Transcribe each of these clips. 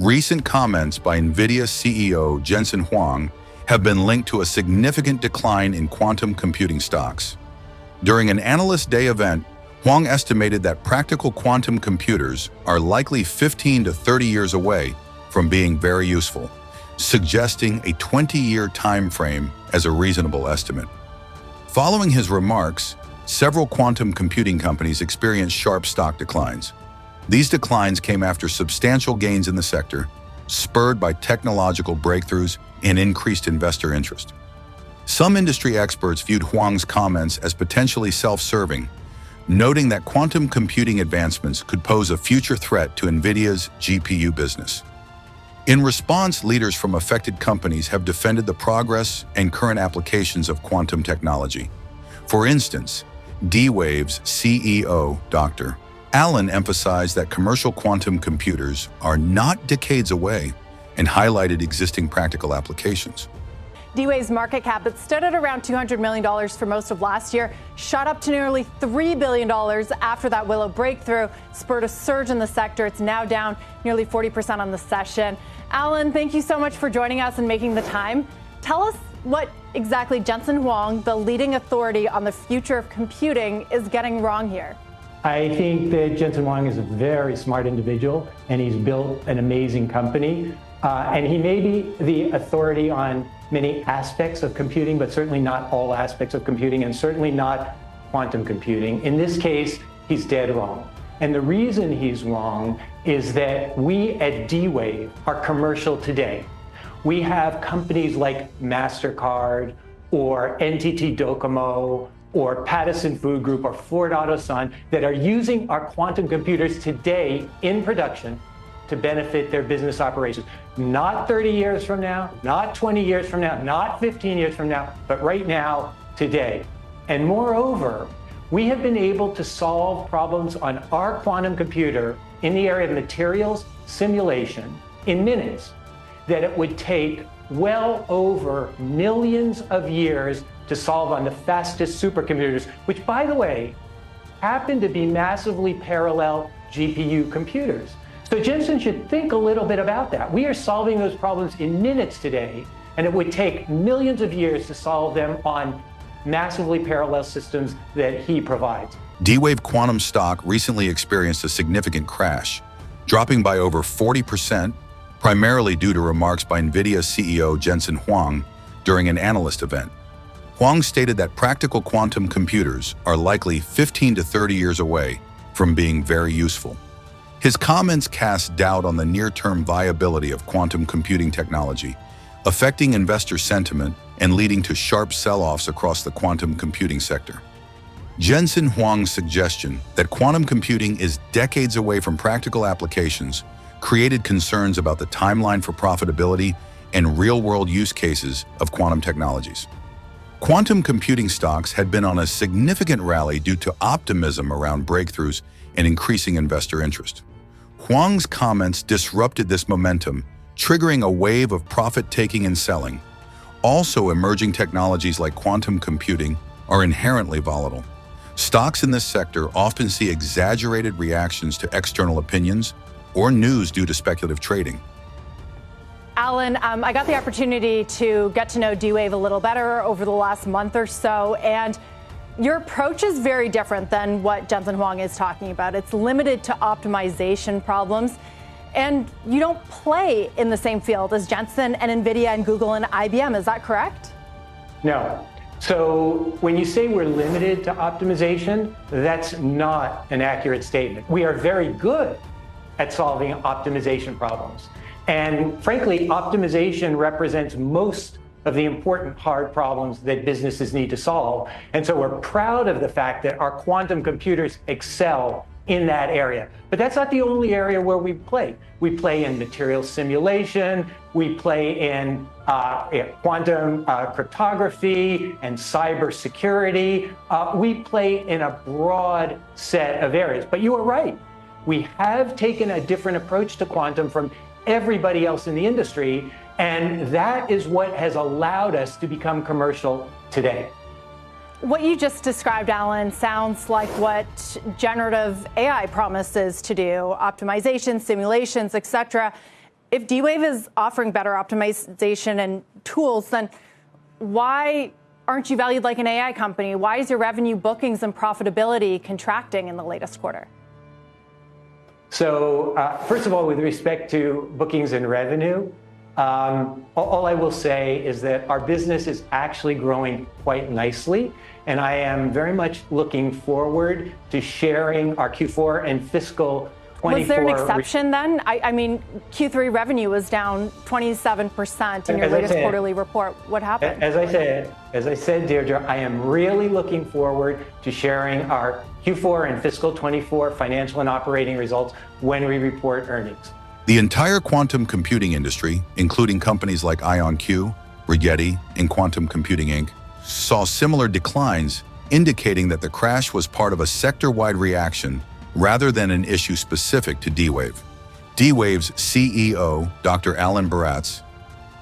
Recent comments by Nvidia CEO Jensen Huang have been linked to a significant decline in quantum computing stocks. During an Analyst Day event, Huang estimated that practical quantum computers are likely 15 to 30 years away from being very useful, suggesting a 20-year time frame as a reasonable estimate. Following his remarks, several quantum computing companies experienced sharp stock declines. These declines came after substantial gains in the sector, spurred by technological breakthroughs and increased investor interest. Some industry experts viewed Huang's comments as potentially self-serving, noting that quantum computing advancements could pose a future threat to Nvidia's GPU business. In response, leaders from affected companies have defended the progress and current applications of quantum technology. For instance, D-Wave's CEO, Dr. Allen, emphasized that commercial quantum computers are not decades away and highlighted existing practical applications. D-Wave's market cap, it stood at around $200 million for most of last year, shot up to nearly $3 billion after that Willow breakthrough, spurred a surge in the sector. It's now down nearly 40% on the session. Alan, thank you so much for joining us and making the time. Tell us what exactly Jensen Huang, the leading authority on the future of computing, is getting wrong here. I think that Jensen Huang is a very smart individual, and he's built an amazing company. And he may be the authority on many aspects of computing, but certainly not all aspects of computing, and certainly not quantum computing. In this case, he's dead wrong. And the reason he's wrong is that we at D-Wave are commercial today. We have companies like MasterCard or NTT Docomo or Pattison Food Group or Ford Otosan that are using our quantum computers today in production to benefit their business operations. Not 30 years from now, not 20 years from now, not 15 years from now, but right now, today. And moreover, we have been able to solve problems on our quantum computer in the area of materials simulation in minutes that it would take well over millions of years to solve on the fastest supercomputers, which, by the way, happen to be massively parallel GPU computers. So Jensen should think a little bit about that. We are solving those problems in minutes today, and it would take millions of years to solve them on massively parallel systems that he provides. D-Wave quantum stock recently experienced a significant crash, dropping by over 40%, primarily due to remarks by Nvidia CEO Jensen Huang during an analyst event. Huang stated that practical quantum computers are likely 15 to 30 years away from being very useful. His comments cast doubt on the near-term viability of quantum computing technology, affecting investor sentiment and leading to sharp sell-offs across the quantum computing sector. Jensen Huang's suggestion that quantum computing is decades away from practical applications created concerns about the timeline for profitability and real-world use cases of quantum technologies. Quantum computing stocks had been on a significant rally due to optimism around breakthroughs and increasing investor interest. Huang's comments disrupted this momentum, triggering a wave of profit-taking and selling. Also, emerging technologies like quantum computing are inherently volatile. Stocks in this sector often see exaggerated reactions to external opinions or news due to speculative trading. Alan, I got the opportunity to get to know D-Wave a little better over the last month or so, and your approach is very different than what Jensen Huang is talking about. It's limited to optimization problems, and you don't play in the same field as Jensen and Nvidia and Google and IBM. Is that correct? No. So when you say we're limited to optimization, that's not an accurate statement. We are very good at solving optimization problems. And frankly, optimization represents most of the important hard problems that businesses need to solve. And so we're proud of the fact that our quantum computers excel in that area. But that's not the only area where we play. We play in material simulation, we play in quantum cryptography and cybersecurity. We play in a broad set of areas. But you are right. We have taken a different approach to quantum from everybody else in the industry, and that is what has allowed us to become commercial today. What you just described, Alan, sounds like what generative AI promises to do, optimization, simulations, etc. if D-Wave is offering better optimization and tools, then why aren't you valued like an AI company? Why is your revenue, bookings, and profitability contracting in the latest quarter? So first of all, with respect to bookings and revenue, all I will say is that our business is actually growing quite nicely, and I am very much looking forward to sharing our Q4 and fiscal 24. Was there an exception then? I mean, Q3 revenue was down 27% in your latest quarterly report. What happened? As I said, Deirdre, I am really looking forward to sharing our Q4 and fiscal 24 financial and operating results when we report earnings. The entire quantum computing industry, including companies like IonQ, Rigetti, and Quantum Computing Inc., saw similar declines, indicating that the crash was part of a sector-wide reaction rather than an issue specific to D-Wave. D-Wave's CEO, Dr. Alan Baratz,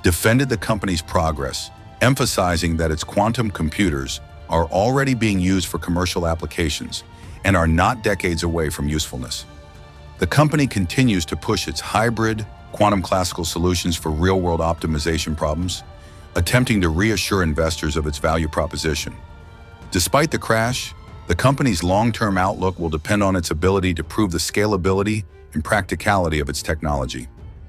defended the company's progress, emphasizing that its quantum computers are already being used for commercial applications and are not decades away from usefulness. The company continues to push its hybrid quantum classical solutions for real-world optimization problems, attempting to reassure investors of its value proposition. Despite the crash, the company's long-term outlook will depend on its ability to prove the scalability and practicality of its technology.